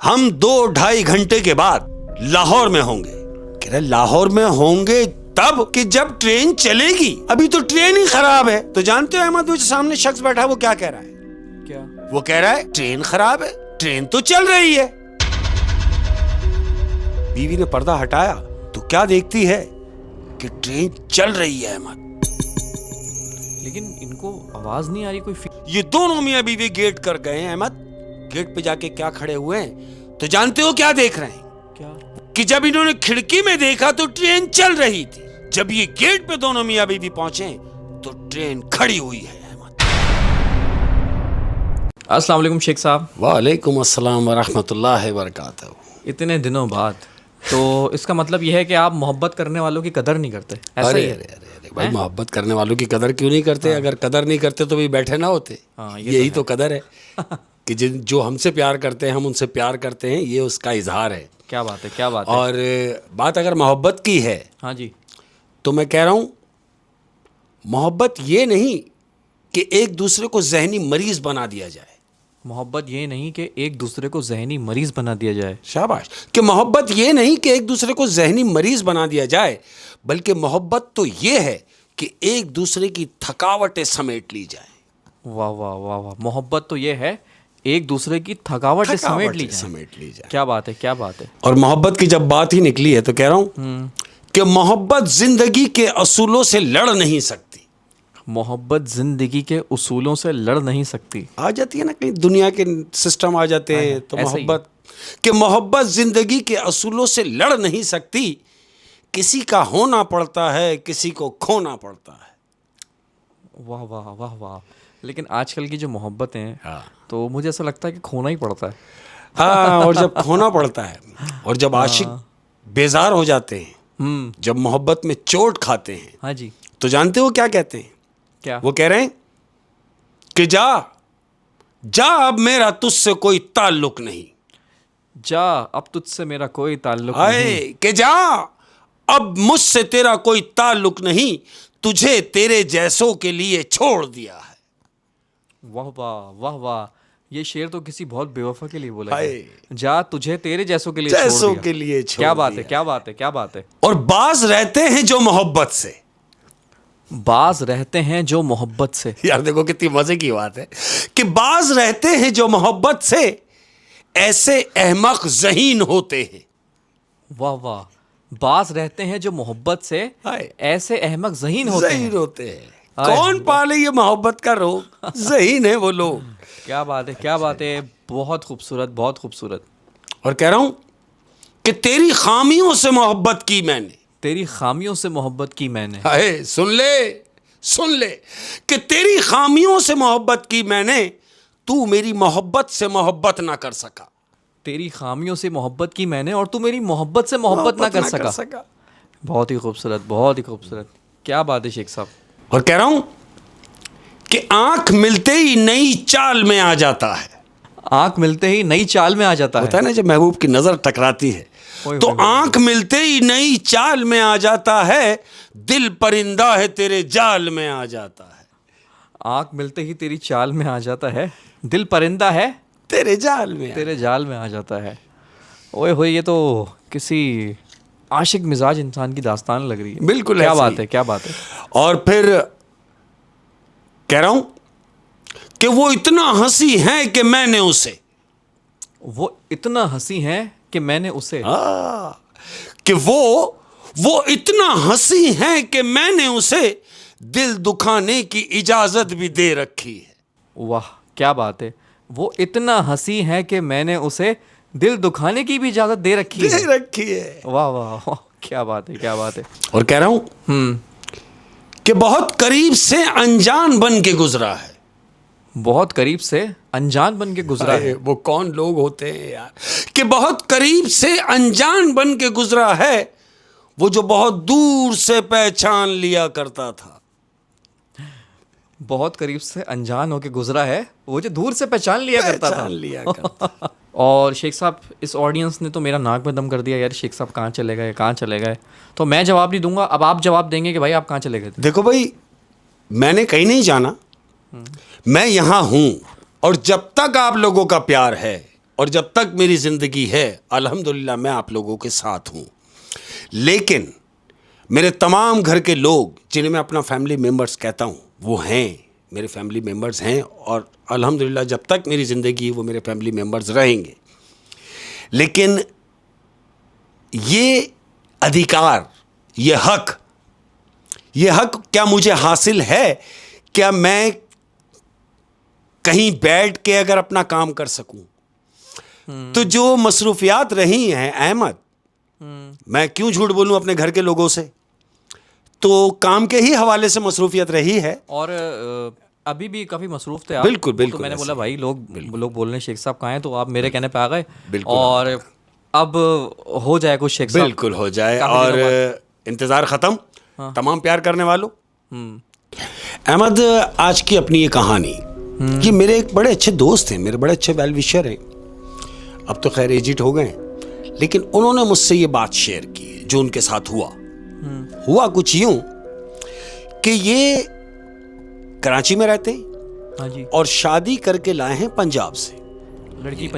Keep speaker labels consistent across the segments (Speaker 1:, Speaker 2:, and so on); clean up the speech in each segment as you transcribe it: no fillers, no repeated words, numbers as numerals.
Speaker 1: हम 2-2.5 घंटे के बाद लाहौर में होंगे। कह रहे लाहौर में होंगे तब कि जब ट्रेन चलेगी, अभी तो ट्रेन ही खराब है। तो जानते हो अहमद, वो जो सामने शख्स बैठा है वो क्या कह रहा है?
Speaker 2: क्या?
Speaker 1: वो कह रहा है ट्रेन खराब है, ट्रेन तो चल रही है। बीवी ने पर्दा हटाया तो क्या देखती है कि ट्रेन चल रही है अहमद।
Speaker 2: लेकिन इनको आवाज नहीं आ रही कोई
Speaker 1: ये दोनों मियां बीवी गेट कर गए हैं अहमद। गेट पे जाके क्या खड़े हुए हैं तो जानते हो क्या देख रहे हैं?
Speaker 2: क्या?
Speaker 1: कि जब इन्होंने खिड़की में देखा तो ट्रेन चल रही थी, जब ये गेट पे दोनों मियां बीवी पहुंचे तो ट्रेन खड़ी हुई है अहमद।
Speaker 2: अस्सलाम वालेकुम शेख साहब।
Speaker 1: वालेकुम अस्सलाम वरहमतुल्लाहि वबरकातुहू।
Speaker 2: इतने दिनों बाद, तो इसका मतलब यह है कि आप मोहब्बत करने वालों की कदर नहीं करते, ऐसा
Speaker 1: अरे
Speaker 2: ही है?
Speaker 1: अरे अरे भाई, मोहब्बत करने वालों की कदर क्यों नहीं करते? अगर कदर नहीं करते तो भी बैठे ना होते। यही तो कदर है कि जो हमसे प्यार करते हैं हम उनसे प्यार करते हैं, ये उसका इजहार है।
Speaker 2: क्या बात है, क्या बात है।
Speaker 1: और बात अगर मोहब्बत की है,
Speaker 2: हाँ जी,
Speaker 1: तो मैं कह रहा हूं मोहब्बत ये नहीं कि एक दूसरे को जहनी मरीज बना दिया जाए।
Speaker 2: मोहब्बत ये नहीं कि एक दूसरे को जहनी मरीज बना दिया जाए।
Speaker 1: शाबाश। कि मोहब्बत ये नहीं कि एक दूसरे को जहनी मरीज बना दिया जाए, बल्कि मोहब्बत तो ये है कि एक दूसरे की थकावटें समेट ली जाए।
Speaker 2: वाह वाह वाह वाह। मोहब्बत तो ये है एक दूसरे की थकावटें समेट ली जाए। क्या बात है, क्या बात है।
Speaker 1: और मोहब्बत की जब बात ही निकली है तो कह रहा हूं कि मोहब्बत जिंदगी के असूलों से लड़ नहीं सकती।
Speaker 2: मोहब्बत जिंदगी के उसूलों से लड़ नहीं सकती।
Speaker 1: आ जाती है ना, कहीं दुनिया के सिस्टम आ जाते हैं तो मोहब्बत कि मोहब्बत जिंदगी के असूलों से लड़ नहीं सकती। किसी का होना पड़ता है, किसी को खोना पड़ता है।
Speaker 2: वाह वाह वाह वाह। लेकिन आजकल की जो मोहब्बतें हैं,
Speaker 1: हाँ।
Speaker 2: तो मुझे ऐसा लगता है कि खोना ही पड़ता है।
Speaker 1: हाँ, और जब खोना पड़ता है और जब आशिक बेजार हो जाते हैं, जब मोहब्बत में चोट खाते हैं,
Speaker 2: हाँ जी,
Speaker 1: तो जानते हो क्या कहते हैं?
Speaker 2: क्या?
Speaker 1: वो कह रहे हैं कि जा जा, अब मेरा तुझसे कोई ताल्लुक नहीं।
Speaker 2: जा, अब तुझसे मेरा कोई ताल्लुक
Speaker 1: आए
Speaker 2: नहीं।
Speaker 1: कि जा, अब मुझसे तेरा कोई ताल्लुक नहीं, तुझे तेरे जैसों के लिए छोड़ दिया है।
Speaker 2: वाह वाह वाह वाह। ये शेर तो किसी बहुत बेवफा के लिए बोला
Speaker 1: हाय।
Speaker 2: गया। जा, तुझे तेरे जैसों के लिए
Speaker 1: जैसों
Speaker 2: छोड़ दिया।
Speaker 1: के लिए छोड़
Speaker 2: क्या बात
Speaker 1: दिया।
Speaker 2: है, क्या बात है, क्या बात है।
Speaker 1: और बाज रहते हैं जो मोहब्बत से।
Speaker 2: बाज रहते हैं जो मोहब्बत से।
Speaker 1: यार देखो कितनी मजे की बात है कि बाज रहते हैं जो मोहब्बत से, ऐसे अहमक ज़हीन होते हैं।
Speaker 2: वाह वाह। बाज रहते हैं जो मोहब्बत से,
Speaker 1: हाय।
Speaker 2: ऐसे अहमक ज़हीन होते हैं।
Speaker 1: ज़हीन होते हैं। कौन पाले ये मोहब्बत का रोग? ज़हीन है वो लोग।
Speaker 2: क्या बात है, क्या बात है। बहुत खूबसूरत, बहुत खूबसूरत।
Speaker 1: और कह रहा हूं कि तेरी खामियों से मोहब्बत की मैंने।
Speaker 2: तेरी खामियों से मोहब्बत की मैंने।
Speaker 1: हाय, सुन ले कि तेरी खामियों से मोहब्बत की मैंने, तू मेरी मोहब्बत से मोहब्बत ना कर सका।
Speaker 2: तेरी खामियों से मोहब्बत की मैंने और तू मेरी मोहब्बत से मोहब्बत ना कर सका। बहुत ही खूबसूरत, बहुत ही खूबसूरत। क्या बात है शेख साहब।
Speaker 1: और कह रहा हूं कि आंख मिलते ही नई चाल में आ जाता है।
Speaker 2: आंख मिलते ही नई चाल में आ जाता
Speaker 1: होता है ना, जब महबूब की नजर टकराती है तो आंख मिलते ही नई चाल में आ जाता है, दिल परिंदा है तेरे जाल में आ जाता है।
Speaker 2: आंख मिलते ही तेरी चाल में आ जाता है, दिल परिंदा है
Speaker 1: तेरे जाल में
Speaker 2: आ जाता है। ओए होए, ये तो किसी आशिक मिजाज इंसान की दास्तान लग रही है।
Speaker 1: बिल्कुल,
Speaker 2: क्या
Speaker 1: ऐसी।
Speaker 2: बात है, क्या बात है।
Speaker 1: और फिर कह रहा हूं कि वो इतना हंसी है कि मैंने उसे,
Speaker 2: वो इतना हंसी है कि मैंने उसे,
Speaker 1: कि वो इतना हंसी है कि मैंने उसे दिल दुखाने की इजाजत भी दे रखी है।
Speaker 2: वाह, क्या बात है। वो इतना हंसी है कि मैंने उसे दिल दुखाने की भी इजाजत दे रखी है। वाह वाह वाह, क्या बात है, क्या बात है।
Speaker 1: और कह रहा हूं कि बहुत करीब से अनजान बन के गुजरा है।
Speaker 2: बहुत करीब से अनजान बन के गुजरा है।
Speaker 1: वो कौन लोग होते हैं यार कि बहुत करीब से अनजान बन के गुजरा है, वो जो बहुत दूर से पहचान लिया करता था।
Speaker 2: बहुत करीब से अनजान होके गुजरा है, वो जो दूर से पहचान लिया करता था। और शेख साहब, इस ऑडियंस ने तो मेरा नाक में दम कर दिया यार। शेख साहब कहाँ चले गए, कहाँ चले गए। तो मैं जवाब नहीं दूंगा, अब आप जवाब देंगे कि भाई आप कहाँ चले गए थे।
Speaker 1: देखो भाई, मैंने कहीं नहीं जाना, मैं यहां हूं। और जब तक आप लोगों का प्यार है, और जब तक मेरी ज़िंदगी है अल्हम्दुलिल्लाह मैं आप लोगों के साथ हूँ। लेकिन मेरे तमाम घर के लोग जिन्हें मैं अपना फैमिली मेम्बर्स कहता हूँ वो हैं, मेरे फैमिली मेम्बर्स हैं, और अल्हम्दुलिल्लाह जब तक मेरी ज़िंदगी है वो मेरे फैमिली मेम्बर्स रहेंगे। लेकिन ये अधिकार, ये हक क्या मुझे हासिल है? क्या मैं कहीं बैठ के अगर अपना काम कर सकूं? तो जो मसरूफियात रही हैं अहमद, मैं क्यों झूठ बोलूं अपने घर के लोगों से, तो काम के ही हवाले से मसरूफियत रही है।
Speaker 2: और अभी भी काफ़ी मसरूफ़ थे आप।
Speaker 1: बिल्कुल बिल्कुल।
Speaker 2: तो मैंने बोला भाई लोग बोल रहे हैं शेख साहब कहाँ हैं, तो आप मेरे कहने पे आ गए।
Speaker 1: बिल्कुल।
Speaker 2: और अब हो जाए कुछ शेख साहब।
Speaker 1: बिल्कुल हो जाए, और इंतज़ार ख़त्म। तमाम प्यार करने वालों, अहमद आज की अपनी ये कहानी, ये मेरे एक बड़े अच्छे दोस्त हैं, मेरे बड़े अच्छे वेल विशर हैं, अब तो खैर एजिड हो गए, लेकिन उन्होंने मुझसे ये बात शेयर की जो उनके साथ हुआ कुछ यूं कि ये कराची में रहते हैं।
Speaker 2: हाँ जी।
Speaker 1: और शादी करके लाए हैं पंजाब से।
Speaker 2: लड़की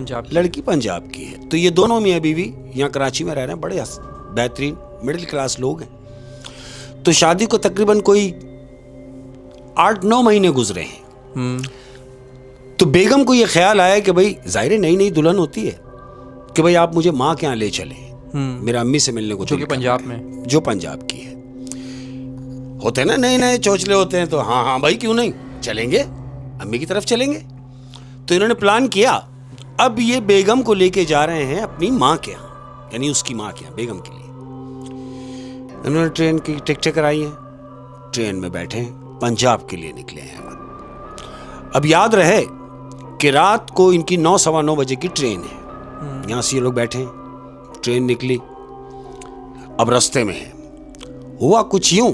Speaker 2: पंजाब
Speaker 1: की है। तो ये दोनों मियाँ बीवी यहाँ कराची में रह रहे हैं, बड़े बेहतरीन मिडिल क्लास लोग हैं। तो शादी को तकरीबन कोई 8-9 महीने गुजरे हैं। तो बेगम को ये ख्याल आया कि भाई जाहिर नई दुल्हन होती है कि भाई आप मुझे माँ के यहाँ ले चले, मेरा अम्मी से मिलने को,
Speaker 2: जो
Speaker 1: पंजाब की है। होते हैं ना नए चोचले होते हैं, तो हाँ भाई क्यों नहीं, चलेंगे, अम्मी की तरफ चलेंगे। तो इन्होंने प्लान किया। अब ये बेगम को लेके जा रहे हैं अपनी माँ के यहाँ, यानी उसकी माँ के यहाँ, बेगम के लिए। इन्होंने ट्रेन की टिकटें कराई हैं, ट्रेन में बैठे हैं, पंजाब के लिए निकले हैं। अब याद रहे कि रात को इनकी 9-9:15 बजे की ट्रेन है। यहाँ से ये लोग बैठे हैं, ट्रेन निकली, अब रास्ते में है। हुआ कुछ यूं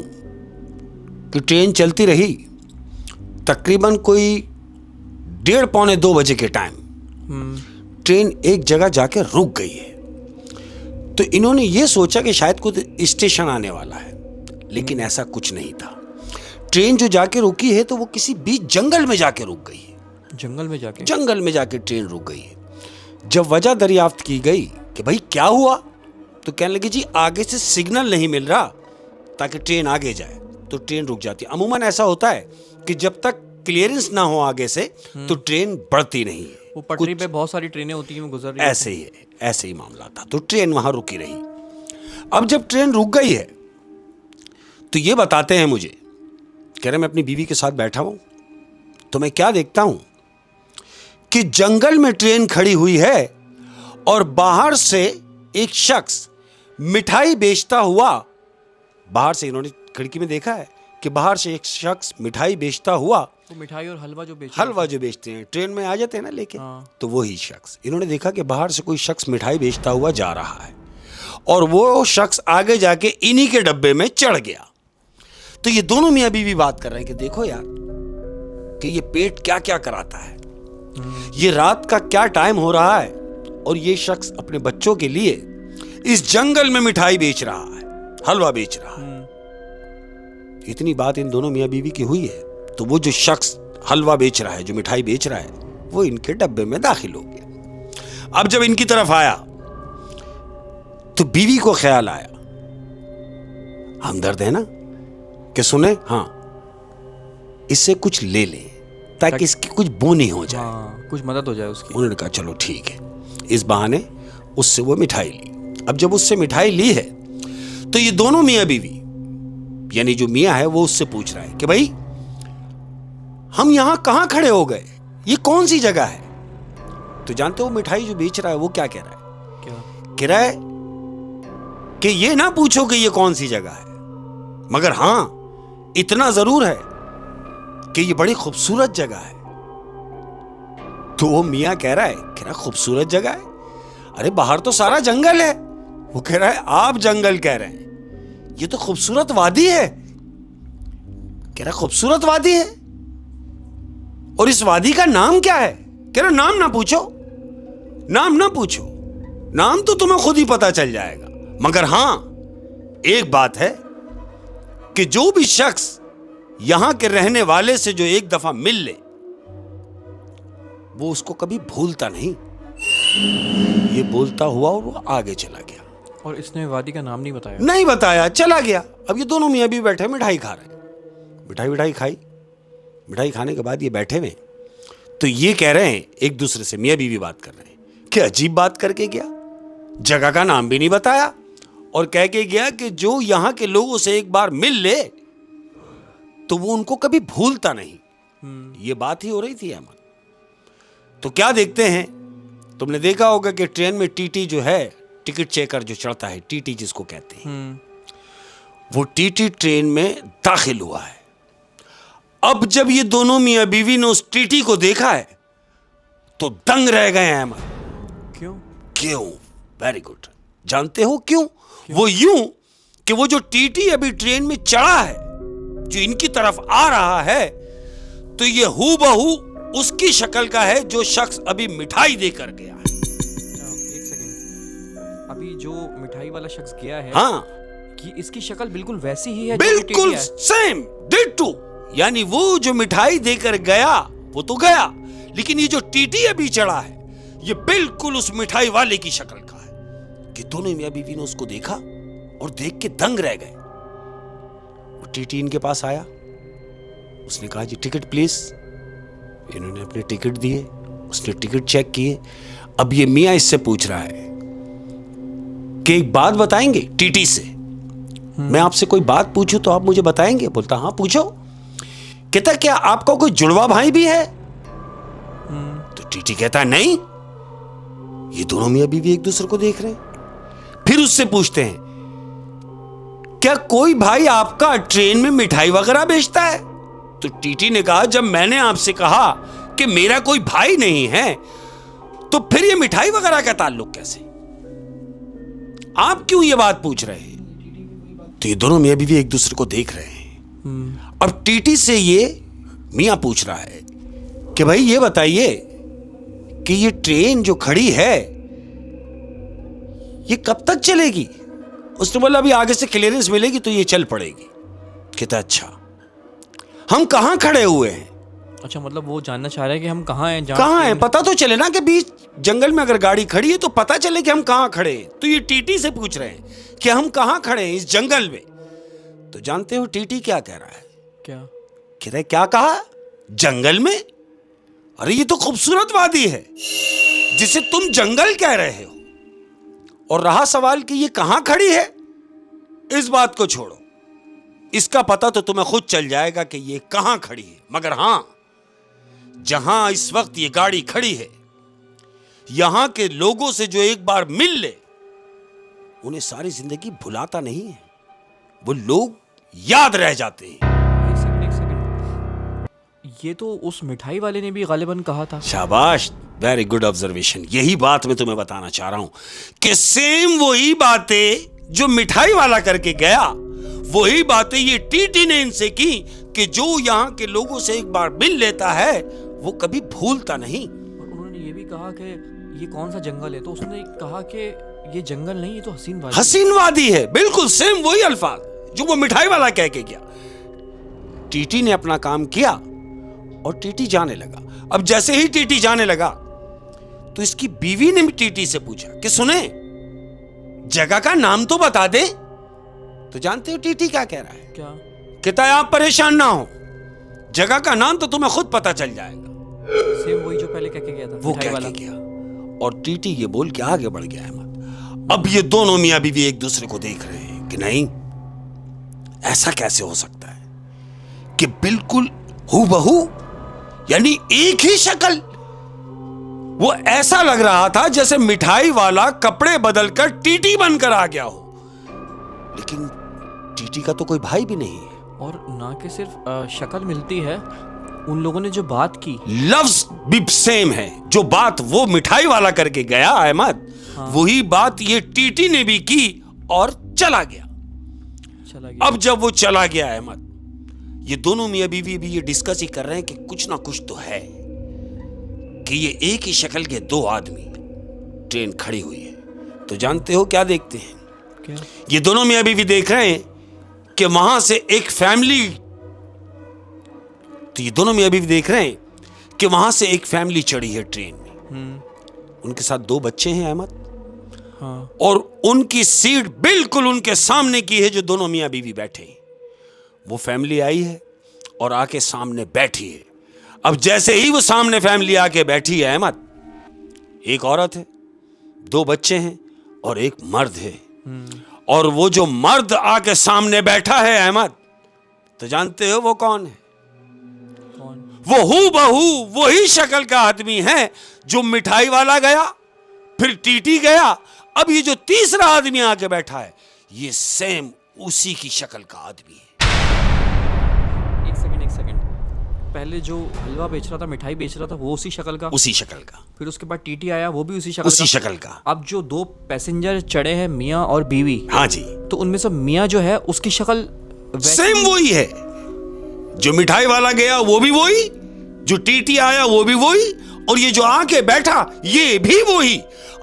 Speaker 1: कि ट्रेन चलती रही, तकरीबन कोई 1:30-2 बजे के टाइम ट्रेन एक जगह जाके रुक गई है। तो इन्होंने ये सोचा कि शायद कुछ स्टेशन आने वाला है, लेकिन ऐसा कुछ नहीं था। ट्रेन जो जाके रुकी है तो वो किसी बीच जंगल में जाके रुक गई है। जंगल में जाके ट्रेन रुक गई है। जब वजह दरियाफ्त की गई कि भाई क्या हुआ, तो कहने लगे जी आगे से सिग्नल नहीं मिल रहा ताकि ट्रेन आगे जाए, तो ट्रेन रुक जाती है। अमूमन ऐसा होता है कि जब तक क्लियरेंस ना हो आगे से तो ट्रेन बढ़ती नहीं है।
Speaker 2: वो पटरी पे बहुत सारी ट्रेनें होती हैं, गुजर रही
Speaker 1: ऐसे ही मामला था। तो ट्रेन वहां रुकी रही। अब जब ट्रेन रुक गई है तो ये बताते हैं मुझे, कह रहे मैं अपनी बीवी के साथ बैठा हूं, तो मैं क्या देखता हूं कि जंगल में ट्रेन खड़ी हुई है और बाहर से एक शख्स मिठाई बेचता हुआ, बाहर से इन्होंने खिड़की में देखा है कि बाहर से एक शख्स मिठाई बेचता हुआ,
Speaker 2: तो मिठाई और हलवा जो
Speaker 1: बेचते हैं ट्रेन में आ जाते हैं ना लेके, तो वही शख्स इन्होंने देखा कि बाहर से कोई शख्स मिठाई बेचता हुआ जा रहा है, और वो शख्स आगे जाके इन्हीं के डब्बे में चढ़ गया। तो ये दोनों मियाँ बीवी बात कर रहे हैं कि देखो यार कि ये पेट क्या क्या कराता है, ये रात का क्या टाइम हो रहा है, और ये शख्स अपने बच्चों के लिए इस जंगल में मिठाई बेच रहा है, हलवा बेच रहा है। इतनी बात इन दोनों मियाँ बीवी की हुई है तो वो जो शख्स हलवा बेच रहा है, जो मिठाई बेच रहा है, वो इनके डब्बे में दाखिल हो गया। अब जब इनकी तरफ आया तो बीवी को ख्याल आया, हमदर्द है ना, कि सुने हाँ इससे कुछ ले ले ताकि इसकी कुछ बोनी हो जाए,
Speaker 2: कुछ मदद हो जाए उसकी।
Speaker 1: उन्होंने कहा चलो ठीक है। इस बहाने उससे वो मिठाई ली। अब जब उससे मिठाई ली है तो ये दोनों मियाँ बीवी, यानी जो मियाँ है वो उससे पूछ रहा है कि भाई हम यहां कहां खड़े हो गए, ये कौन सी जगह है। तो जानते हो मिठाई जो बेच रहा है वो क्या कह रहा है, कह रहा है कि ये ना पूछो कि ये कौन सी जगह है, मगर हां इतना जरूर है कि ये बड़ी खूबसूरत जगह है। तो वो मियाँ कह रहा खूबसूरत जगह है, अरे बाहर तो सारा जंगल है। वो कह रहा है आप जंगल कह रहे हैं, ये तो खूबसूरत वादी है। कह रहा खूबसूरत वादी है, और इस वादी का नाम क्या है। कह रहा नाम ना पूछो, नाम तो तुम्हें खुद ही पता चल जाएगा, मगर हां एक बात है कि जो भी शख्स यहां के रहने वाले से जो एक दफा मिल ले वो उसको कभी भूलता नहीं। ये बोलता हुआ और वो आगे चला गया।
Speaker 2: और इसने वादी का नाम नहीं बताया?
Speaker 1: नहीं बताया, चला गया। अब ये दोनों मियाँ बीवी बैठे मिठाई खा रहे हैं। मिठाई खाई। मिठाई खाने के बाद ये बैठे हुए, तो ये कह रहे हैं एक दूसरे से, मियाँ बीवी बात कर रहे हैं कि अजीब बात करके गया, जगह का नाम भी नहीं बताया और कह के गया कि जो यहां के लोगों से एक बार मिल ले तो वो उनको कभी भूलता नहीं। ये बात ही हो रही थी अहमद। तो क्या देखते हैं, तुमने देखा होगा कि ट्रेन में टीटी जो है, टिकट चेकर जो चढ़ता है, टीटी जिसको कहते हैं, वो टीटी ट्रेन में दाखिल हुआ है। अब जब ये दोनों मियां बीवी ने उस टीटी को देखा है तो दंग रह गए हैं अहमद। क्यों? Very good. जानते हो क्यों? वो यूं कि वो जो टीटी अभी ट्रेन में चढ़ा है, जो इनकी तरफ आ रहा है, तो ये हूबहू उसकी शक्ल का है जो शख्स अभी मिठाई देकर गया है।
Speaker 2: एक सेकंड, अभी जो मिठाई वाला शख्स गया है,
Speaker 1: हाँ,
Speaker 2: कि इसकी शक्ल बिल्कुल वैसी ही है,
Speaker 1: बिल्कुल सेम डिट्टो। यानी वो जो मिठाई देकर गया वो तो गया, लेकिन ये जो टीटी अभी चढ़ा है ये बिल्कुल उस मिठाई वाले की शक्ल का है। कि दोनों मियां बीवी ने उसको देखा और देख के दंग रह गए। वो टीटी इनके पास आया, उसने कहा जी टिकट प्लीज। इन्होंने अपने टिकट दिए, उसने टिकट चेक किए। अब ये मियां इससे पूछ रहा है कि एक बात बताएंगे टीटी से, मैं आपसे कोई बात पूछूं तो आप मुझे बताएंगे? बोलता हाँ पूछो। कहता क्या आपका कोई जुड़वा भाई भी है? तो टीटी कहता नहीं। ये दोनों मियां बीवी एक दूसरे को देख रहे हैं। फिर उससे पूछते हैं क्या कोई भाई आपका ट्रेन में मिठाई वगैरह बेचता है? तो टीटी ने कहा जब मैंने आपसे कहा कि मेरा कोई भाई नहीं है तो फिर ये मिठाई वगैरह का ताल्लुक कैसे? आप क्यों ये बात पूछ रहे हैं? तो ये दोनों मियां बीवी एक दूसरे को देख रहे हैं। अब टीटी से ये मियां पूछ रहा है कि भाई ये बताइए कि ये ट्रेन जो खड़ी है ये कब तक चलेगी? उसने बोला अभी आगे से क्लियरेंस मिलेगी तो ये चल पड़ेगी। कहता अच्छा हम कहां खड़े हुए हैं?
Speaker 2: अच्छा, मतलब वो जानना चाह रहा है कि हम कहां हैं?
Speaker 1: कहां हैं पता तो चले ना, कि बीच जंगल में अगर गाड़ी खड़ी है तो पता चले कि हम कहां खड़े हैं। तो ये टीटी से पूछ रहे हैं कि हम कहां खड़े हैं इस जंगल में। तो जानते हो टीटी क्या कह रहा है?
Speaker 2: क्या
Speaker 1: कह रहे क्या कहा? जंगल में? अरे ये तो खूबसूरत वादी है जिसे तुम जंगल कह रहे हो। और रहा सवाल कि ये कहां खड़ी है, इस बात को छोड़ो, इसका पता तो तुम्हें खुद चल जाएगा कि ये कहां खड़ी है। मगर हां, जहां इस वक्त ये गाड़ी खड़ी है, यहां के लोगों से जो एक बार मिल ले उन्हें सारी जिंदगी भुलाता नहीं है, वो लोग याद रह जाते हैं।
Speaker 2: एक सेकंड, ये तो उस मिठाई वाले ने भी गालिबन कहा था।
Speaker 1: शाबाश, वेरी गुड ऑब्जर्वेशन। यही बात मैं तुम्हें बताना चाह रहा हूं कि सेम वही बातें जो मिठाई वाला करके गया, वही बातें ये टीटी ने इनसे की कि जो यहां के लोगों से एक बार मिल लेता है वो कभी भूलता नहीं।
Speaker 2: और उन्होंने ये भी कहा कि ये कौन सा जंगल है, तो उसने कहा कि ये जंगल नहीं, ये तो हसीन वादी।
Speaker 1: हसीन वादी है, बिल्कुल सेम वही अल्फाज जो वो मिठाई वाला कह के गया। टीटी ने अपना काम किया और टीटी जाने लगा। अब जैसे ही टीटी जाने लगा तो इसकी बीवी ने भी टीटी से पूछा कि सुने जगह का नाम तो बता दे। तो जानते हो टीटी क्या कह रहा है?
Speaker 2: क्या
Speaker 1: कहता है आप परेशान ना हो, जगह का नाम तो तुम्हें खुद पता चल जाएगा।
Speaker 2: सेम वही जो पहले कह के गया था,
Speaker 1: वो कह के गया और टीटी ये बोल के आगे बढ़ गया अहमद। अब ये दोनों मियां बीवी एक दूसरे को देख रहे हैं कि नहीं, ऐसा कैसे हो सकता है कि बिल्कुल हूबहू, यानी एक ही शक्ल। वो ऐसा लग रहा था जैसे मिठाई वाला कपड़े बदलकर टीटी बनकर आ गया हो, लेकिन टीटी का तो कोई भाई भी नहीं है।
Speaker 2: और ना कि सिर्फ शक्ल मिलती है, उन लोगों ने जो बात की,
Speaker 1: लफ्ज भी सेम है। जो बात वो मिठाई वाला करके गया अहमद, वही बात ये टीटी ने भी की और चला गया। अब जब वो चला गया अहमद, ये दोनों मियां बीवी भी ये डिस्कस ही कर रहे हैं कि कुछ ना कुछ तो है कि ये एक ही शक्ल के दो आदमी, ट्रेन खड़ी हुई है। तो जानते हो क्या देखते हैं?
Speaker 2: क्या?
Speaker 1: ये दोनों मियां बीवी देख रहे हैं कि वहां से एक फैमिली, तो ये दोनों मियां बीवी देख रहे हैं कि वहां से एक फैमिली चढ़ी है ट्रेन में। उनके साथ 2 बच्चे हैं अहमद,
Speaker 2: हाँ।
Speaker 1: और उनकी सीट बिल्कुल उनके सामने की है जो दोनों मियाँ बीवी बैठे हैं। वो फैमिली आई है और आके सामने बैठी है। अब जैसे ही वो सामने फैमिली आके बैठी है अहमद, एक औरत है, 2 बच्चे हैं और एक मर्द है। और वो जो मर्द आके सामने बैठा है अहमद, तो जानते हो वो कौन है? वो हूबहू वही शक्ल का आदमी है जो मिठाई वाला गया, फिर टीटी गया, अब ये जो तीसरा आदमी आके बैठा है, ये सेम उसी की शक्ल का आदमी है।
Speaker 2: एक सेकंड, पहले जो हलवा बेच रहा था, मिठाई बेच रहा था, वो उसी शक्ल का?
Speaker 1: उसी शक्ल का।
Speaker 2: फिर उसके बाद टीटी आया, वो भी उसी शक्ल
Speaker 1: का।
Speaker 2: अब जो 2 पैसेंजर चढ़े हैं, मियाँ और बीवी,
Speaker 1: हाँ जी,
Speaker 2: तो उनमें से मियाँ जो है उसकी शक्ल
Speaker 1: सेम वही है। जो मिठाई वाला गया वो भी वही, जो टीटी आया वो भी वही, और ये जो आके बैठा ये भी वही।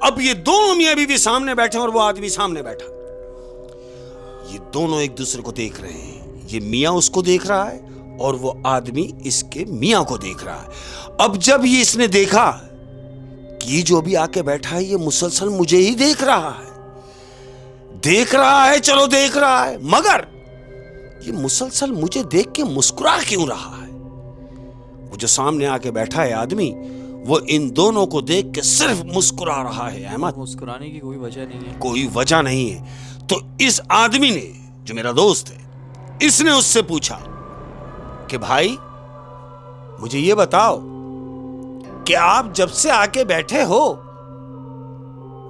Speaker 1: अब ये दोनों मियाँ बीवी सामने बैठे और वो आदमी सामने बैठा। ये दोनों एक दूसरे को देख रहे हैं। ये मियाँ उसको देख रहा है और वो आदमी इसके मियाँ को देख रहा है। अब जब ये इसने देखा कि जो अभी आके बैठा है ये मुसलसल मुझे ही देख रहा है, चलो देख रहा है, मगर ये मुसलसल मुझे देख के मुस्कुरा क्यों रहा है? वो जो सामने आके बैठा है आदमी, वो इन दोनों को देख के सिर्फ मुस्कुरा रहा है अहमद।
Speaker 2: मुस्कुराने की कोई वजह नहीं है,
Speaker 1: कोई वजह नहीं है। तो इस आदमी ने, जो मेरा दोस्त है, इसने उससे पूछा कि भाई मुझे ये बताओ कि आप जब से आके बैठे हो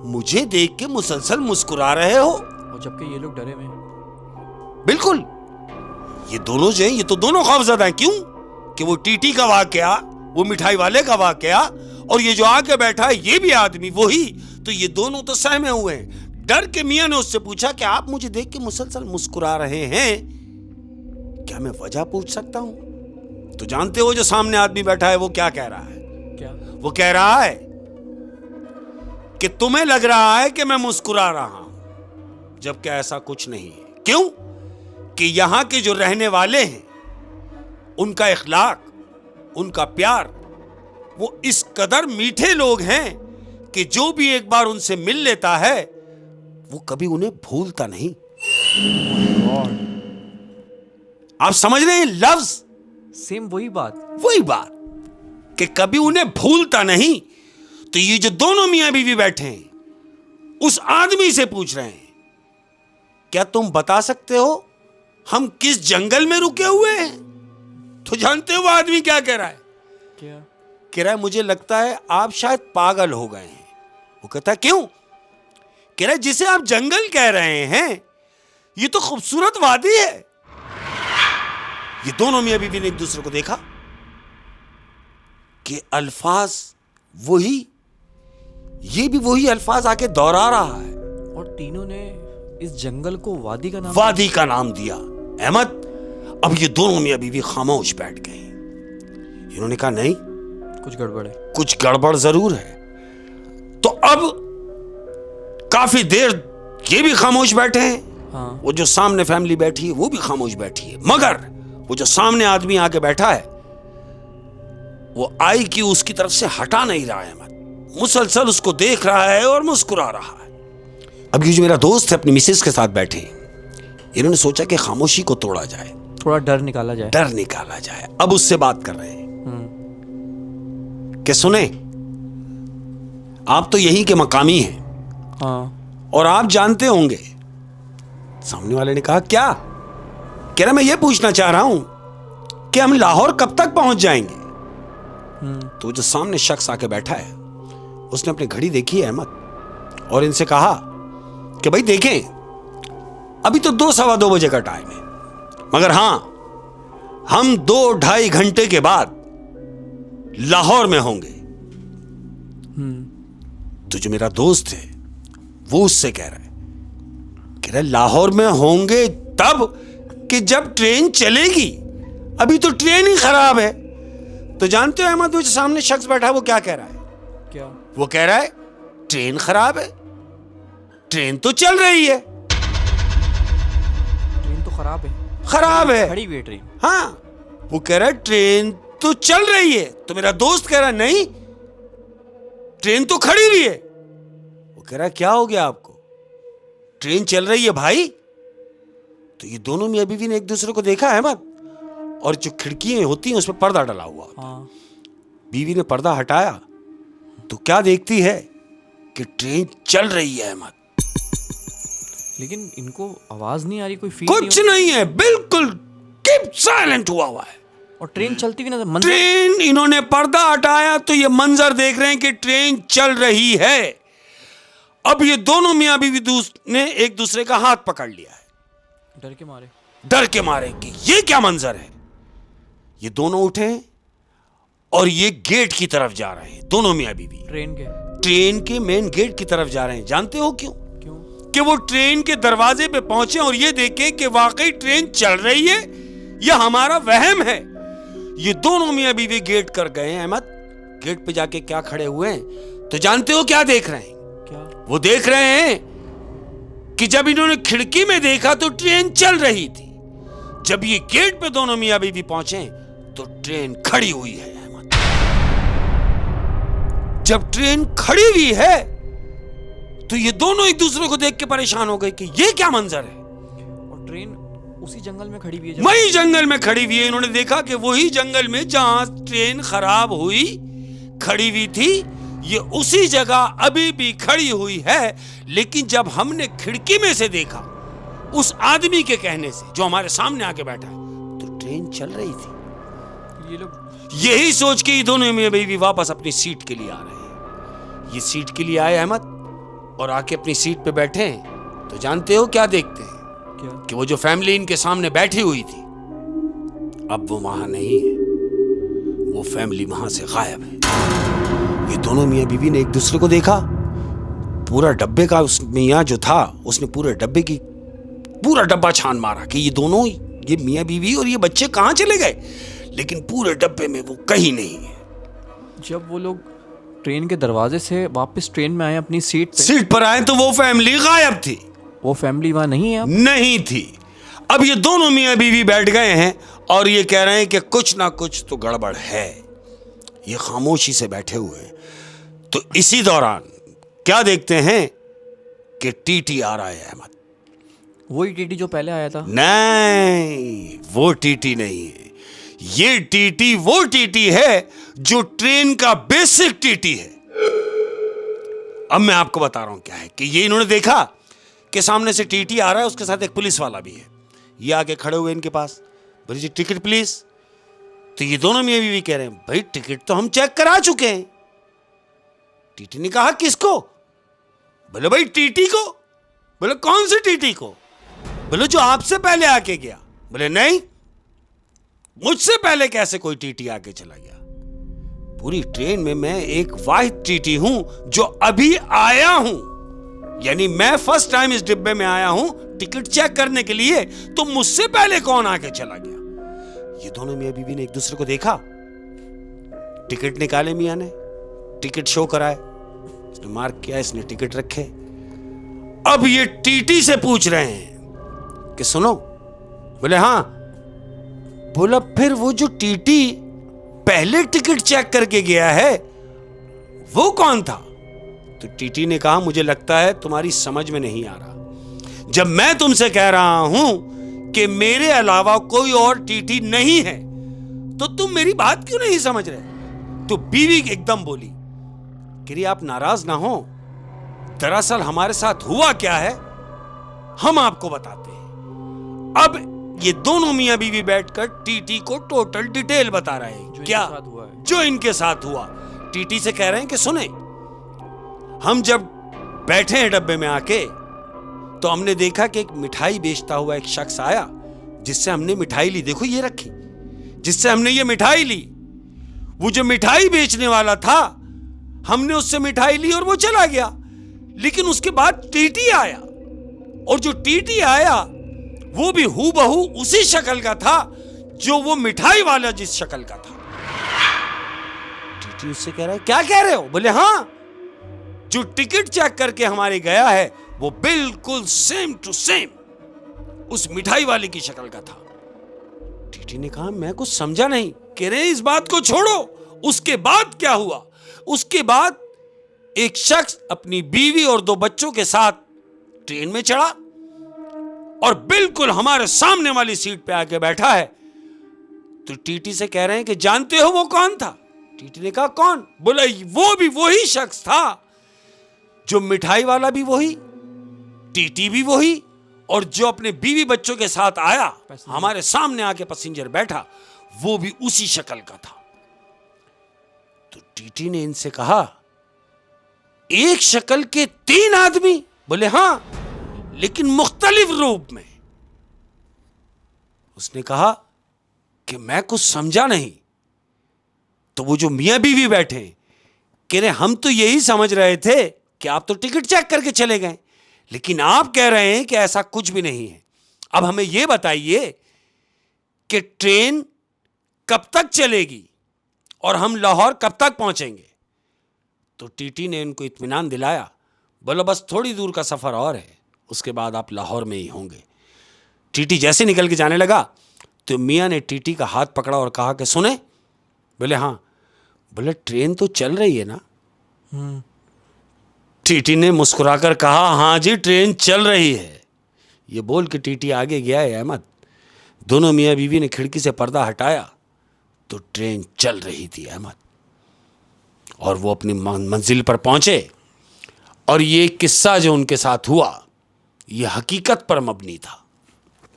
Speaker 1: मुझे देख के मुसलसल मुस्कुरा रहे हो,
Speaker 2: और जबकि ये लोग डरे हुए हैं।
Speaker 1: बिल्कुल, ये दोनों जो हैं ये तो दोनों खौफजदा हैं। क्यों? कि वो टीटी का वाकया, वो मिठाई वाले का वाकया, और ये जो आके बैठा है ये भी आदमी वही, तो ये दोनों तो सहमे हुए हैं। डर के मियाँ ने उससे पूछा कि आप मुझे देख के मुसलसल मुस्कुरा रहे हैं, क्या मैं वजह पूछ सकता हूं? तो जानते हो जो सामने आदमी बैठा है वो क्या कह रहा है?
Speaker 2: क्या?
Speaker 1: वो कह रहा है कि तुम्हें लग रहा है कि मैं मुस्कुरा रहा हूं, जबकि ऐसा कुछ नहीं है। क्यों? कि यहां के जो रहने वाले हैं उनका इखलाक, उनका प्यार, वो इस कदर मीठे लोग हैं कि जो भी एक बार उनसे मिल लेता है वो कभी उन्हें भूलता नहीं। आप समझ रहे हैं लफ्ज?
Speaker 2: सेम वही बात
Speaker 1: कि कभी उन्हें भूलता नहीं। तो ये जो दोनों मियां बीवी बैठे हैं उस आदमी से पूछ रहे हैं, क्या तुम बता सकते हो हम किस जंगल में रुके हुए हैं? तो जानते हो वो आदमी क्या कह रहा है?
Speaker 2: क्या
Speaker 1: कह रहा है? मुझे लगता है आप शायद पागल हो गए हैं। वो कहता है क्यों? कह रहा है जिसे आप जंगल कह रहे हैं ये तो खूबसूरत वादी है। ये दोनों मियां बीवी ने एक दूसरे को देखा कि अल्फाज वही, ये भी वही अल्फाज आके दोहरा रहा है,
Speaker 2: और तीनों ने इस जंगल को वादी का नाम
Speaker 1: दिया अहमद। अब ये दोनों मियां बीवी खामोश बैठ गए। इन्होंने कहा नहीं,
Speaker 2: कुछ गड़बड़ है,
Speaker 1: कुछ गड़बड़ जरूर है। तो अब काफी देर ये भी खामोश बैठे हैं।
Speaker 2: हाँ।
Speaker 1: वो जो सामने फैमिली बैठी है वो भी खामोश बैठी है, मगर वो जो सामने आदमी आके बैठा है वो आई कि उसकी तरफ से हटा नहीं रहा है, मुसलसल उसको देख रहा है और मुस्कुरा रहा है। अब ये जो मेरा दोस्त है अपनी मिसेस के साथ बैठे, इन्होंने सोचा कि खामोशी को तोड़ा जाए,
Speaker 2: थोड़ा डर निकाला जाए। अब उससे बात कर रहे हैं कि सुने, आप तो यहीं के मकामी हैं। हाँ।
Speaker 1: और आप जानते होंगे। सामने वाले ने कहा क्या? कह रहा मैं ये पूछना चाह रहा हूं कि हम लाहौर कब तक पहुंच जाएंगे? तो जो सामने शख्स आके बैठा है उसने अपनी घड़ी देखी है अहमद, और इनसे कहा कि भाई देखें, अभी तो 2-2:15 बजे का टाइम है, मगर हां हम 2-2.5 घंटे के बाद लाहौर में होंगे। तो जो मेरा दोस्त है वो उससे कह रहा है लाहौर में होंगे तब कि जब ट्रेन चलेगी, अभी तो ट्रेन ही खराब है। तो जानते हो अहमद, वो जो सामने शख्स बैठा है वो क्या कह रहा है?
Speaker 2: क्या?
Speaker 1: वो कह रहा है ट्रेन खराब है, ट्रेन तो चल रही है।
Speaker 2: ट्रेन तो खराब है, खड़ी हुई है ट्रेन।
Speaker 1: हाँ, वो कह रहा है ट्रेन तो चल रही है। तो मेरा दोस्त कह रहा है नहीं, ट्रेन तो खड़ी हुई है। वो कह रहा क्या हो गया आपको, ट्रेन चल रही है भाई। तो ये दोनों मियां बीवी ने एक दूसरे को देखा अहमद, और जो खिड़कियां होती हैं उसमें पर्दा डला हुआ होता है। बीवी ने पर्दा हटाया तो क्या देखती है कि ट्रेन चल रही है अहमद।
Speaker 2: लेकिन इनको आवाज नहीं आ रही, कोई फील
Speaker 1: कुछ नहीं है, बिल्कुल कीप साइलेंट हुआ है।
Speaker 2: और ट्रेन चलती भी ना,
Speaker 1: ट्रेन, इन्होंने पर्दा हटाया तो ये मंजर देख रहे हैं कि ट्रेन चल रही है। अब ये दोनों मियां बीवी ने एक दूसरे का हाथ पकड़ लिया है, डर के मारे कि ये क्या मंजर है। ये दोनों उठे और ये गेट की तरफ जा रहे हैं, दोनों मियां बीवी ट्रेन के मेन गेट की तरफ जा रहे हैं। जानते हो क्यों? कि वो ट्रेन के दरवाजे पे पहुंचे और ये देखें कि वाकई ट्रेन चल रही है या हमारा वहम है। ये दोनों मियां बीवी गेट कर गए हैं अहमद। गेट पे जाके क्या खड़े हुए हैं, तो जानते हो क्या देख रहे हैं? क्या? वो देख रहे हैं कि जब इन्होंने खिड़की में देखा तो ट्रेन चल रही थी, जब ये गेट पे दोनों मियां बीवी पहुंचे तो ट्रेन खड़ी हुई है अहमद। जब ट्रेन खड़ी हुई है तो ये दोनों एक दूसरे को देख के परेशान हो गए कि ये क्या मंजर है।
Speaker 2: और ट्रेन उसी जंगल में खड़ी हुई है,
Speaker 1: वही जंगल में खड़ी हुई है। इन्होंने देखा कि वही जंगल में जहां ट्रेन खराब हुई खड़ी हुई थी, ये उसी जगह अभी भी खड़ी हुई है। लेकिन जब हमने खिड़की में से देखा उस आदमी के कहने से जो हमारे सामने आके बैठा है, तो ट्रेन चल रही थी।
Speaker 2: ये लोग
Speaker 1: यही सोच के ये दोनों मियां बीवी वापस अपनी सीट के लिए आ रहे हैं। ये सीट के लिए आए अहमद और आके अपनी सीट पे बैठे हैं तो जानते हो क्या देखते हैं?
Speaker 2: क्या?
Speaker 1: कि वो जो फैमिली इनके सामने बैठी हुई थी अब वो वहां नहीं है, वो फैमिली वहां से गायब है। ये दोनों मियां बीवी ने एक दूसरे को देखा, पूरा डब्बे का उस मियां जो था उसने पूरा डब्बा छान मारा कि ये दोनों, ये मियां बीवी और ये बच्चे कहां चले गए, लेकिन पूरे डब्बे में वो कहीं नहीं है।
Speaker 2: जब वो लोग ट्रेन के दरवाजे से वापस ट्रेन में आए अपनी
Speaker 1: सीट पर आए तो वो फैमिली गायब थी।
Speaker 2: वो फैमिली वहां नहीं है,
Speaker 1: नहीं थी। अब ये दोनों मियां बीवी बैठ गए हैं और ये कह रहे हैं कि कुछ ना कुछ तो गड़बड़ है। ये खामोशी से बैठे हुए हैं। तो इसी दौरान क्या देखते हैं कि टीटी आ रहा है अहमद।
Speaker 2: वही टीटी जो पहले आया था?
Speaker 1: नहीं, वो टीटी नहीं है। ये टीटी वो टीटी है जो ट्रेन का बेसिक टीटी है। अब मैं आपको बता रहा हूं क्या है कि ये इन्होंने देखा कि सामने से टीटी आ रहा है, उसके साथ एक पुलिस वाला भी है। ये आके खड़े हुए इनके पास, बोले जी टिकट प्लीज। तो ये दोनों मियां बीवी कह रहे हैं भाई टिकट तो हम चेक करा चुके हैं। टीटी ने कहा किसको? बोले भाई टीटी को। बोले कौन से टीटी को? बोले जो आपसे पहले आके गया। बोले नहीं, मुझसे पहले कैसे कोई टीटी आके चला गया? पूरी ट्रेन में मैं एक वाहिद टीटी हूं जो अभी आया हूं, यानी मैं फर्स्ट टाइम इस डिब्बे में आया हूं टिकट चेक करने के लिए, तो मुझसे पहले कौन आके चला गया? ये दोनों मियां बीवी ने एक दूसरे को देखा, टिकट निकाले मियां ने, टिकट शो कराए, इसने मार्क किया, इसने टिकट रखे। अब ये टीटी से पूछ रहे हैं कि सुनो। बोले हाँ। बोला फिर वो जो टीटी पहले टिकट चेक करके गया है वो कौन था? तो टीटी ने कहा मुझे लगता है तुम्हारी समझ में नहीं आ रहा। जब मैं तुमसे कह रहा हूं कि मेरे अलावा कोई और टीटी नहीं है तो तुम मेरी बात क्यों नहीं समझ रहे? तो बीवी एकदम बोली कि आप नाराज ना हो, दरअसल हमारे साथ हुआ क्या है हम आपको बताते हैं। अब ये दोनों मियां बीवी बैठकर टीटी को टोटल डिटेल बता रहे हैं क्या जो इनके साथ हुआ। टीटी से कह रहे हैं कि सुने, हम जब बैठे हैं डब्बे में आके तो हमने देखा कि एक मिठाई बेचता हुआ एक शख्स आया जिससे हमने मिठाई ली। देखो ये रखी, जिससे हमने ये मिठाई ली, वो जो मिठाई बेचने वाला था हमने उससे मिठाई ली और वो चला गया। लेकिन उसके बाद टीटी आया और जो टीटी आया वो भी हूबहू उसी शक्ल का था जो वो मिठाई वाला जिस शक्ल का था। टीटी उससे कह रहा है क्या कह रहे हो? बोले हाँ, जो टिकट चेक करके हमारे गया है वो बिल्कुल सेम टू सेम उस मिठाई वाले की शक्ल का था। टीटी ने कहा मैं कुछ समझा नहीं। कह रहे इस बात को छोड़ो, उसके बाद क्या हुआ? उसके बाद एक शख्स अपनी बीवी और 2 बच्चों के साथ ट्रेन में चढ़ा और बिल्कुल हमारे सामने वाली सीट पे आके बैठा है। तो टीटी से कह रहे हैं कि जानते हो वो कौन था? टीटी ने कहा कौन? बोला वो भी वही शख्स था जो मिठाई वाला भी वही, टीटी भी वही, और जो अपने बीवी बच्चों के साथ आया हमारे सामने आके पैसेंजर बैठा वो भी उसी शक्ल का था। तो टीटी ने इनसे कहा एक शक्ल के 3 आदमी? बोले हां, लेकिन मुख्तलिफ रूप में। उसने कहा कि मैं कुछ समझा नहीं। तो वो जो मियां बीवी बैठे कह रहे हम तो यही समझ रहे थे कि आप तो टिकट चेक करके चले गए, लेकिन आप कह रहे हैं कि ऐसा कुछ भी नहीं है। अब हमें यह बताइए कि ट्रेन कब तक चलेगी और हम लाहौर कब तक पहुंचेंगे? तो टीटी ने उनको इत्मीनान दिलाया, बोला बस थोड़ी दूर का सफर और है, उसके बाद आप लाहौर में ही होंगे। टीटी जैसे निकल के जाने लगा तो मियां ने टीटी का हाथ पकड़ा और कहा कि सुने? बोले हां। बोले ट्रेन तो चल रही है ना? टीटी ने मुस्कुराकर कहा हां जी ट्रेन चल रही है। ये बोल के टीटी आगे गया है अहमद। दोनों मियां बीवी ने खिड़की से पर्दा हटाया तो ट्रेन चल रही थी अहमद, और वो अपनी मंजिल पर पहुंचे। और ये किस्सा जो उनके साथ हुआ ये हकीकत पर मबनी था,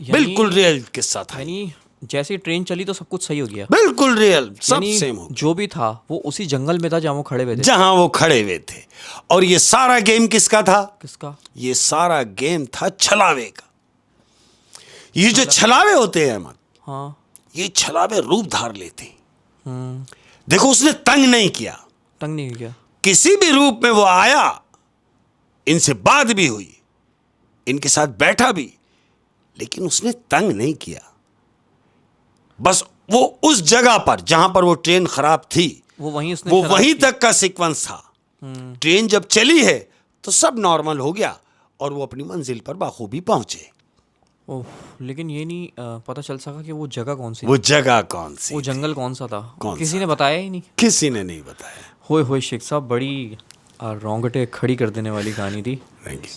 Speaker 1: बिल्कुल रियल किस्सा था।
Speaker 2: यानी जैसे ट्रेन चली तो सब कुछ सही हो गया,
Speaker 1: बिल्कुल रियल, सब सेम हो गया।
Speaker 2: जो भी था वो उसी जंगल में था जहां वो खड़े हुए थे,
Speaker 1: जहां वो खड़े हुए थे। और ये सारा गेम किसका था?
Speaker 2: किसका? ये
Speaker 1: सारा गेम था छलावे का। ये जो छलावे होते हैं अहमद,
Speaker 2: हाँ,
Speaker 1: ये छलावे रूप धार लेते हैं। देखो उसने तंग नहीं किया,
Speaker 2: तंग नहीं किया,
Speaker 1: किसी भी रूप में वो आया, इनसे बात भी हुई, इनके साथ बैठा भी, लेकिन उसने तंग नहीं किया। बस वो उस जगह पर जहां पर वो ट्रेन खराब थी
Speaker 2: वो
Speaker 1: वहीं तक का सीक्वेंस था। ट्रेन जब चली है तो सब नॉर्मल हो गया और वो अपनी मंजिल पर बाखूबी पहुंचे।
Speaker 2: ओह, लेकिन ये नहीं पता चल सका कि वो जगह कौन सी,
Speaker 1: वो जगह कौन सी,
Speaker 2: वो जंगल कौन सा था,
Speaker 1: किसी
Speaker 2: ने बताया ही नहीं,
Speaker 1: किसी ने नहीं बताया।
Speaker 2: होए होए शेख साहब, बड़ी रोंगटे खड़ी कर देने वाली कहानी थी।
Speaker 1: Thank you.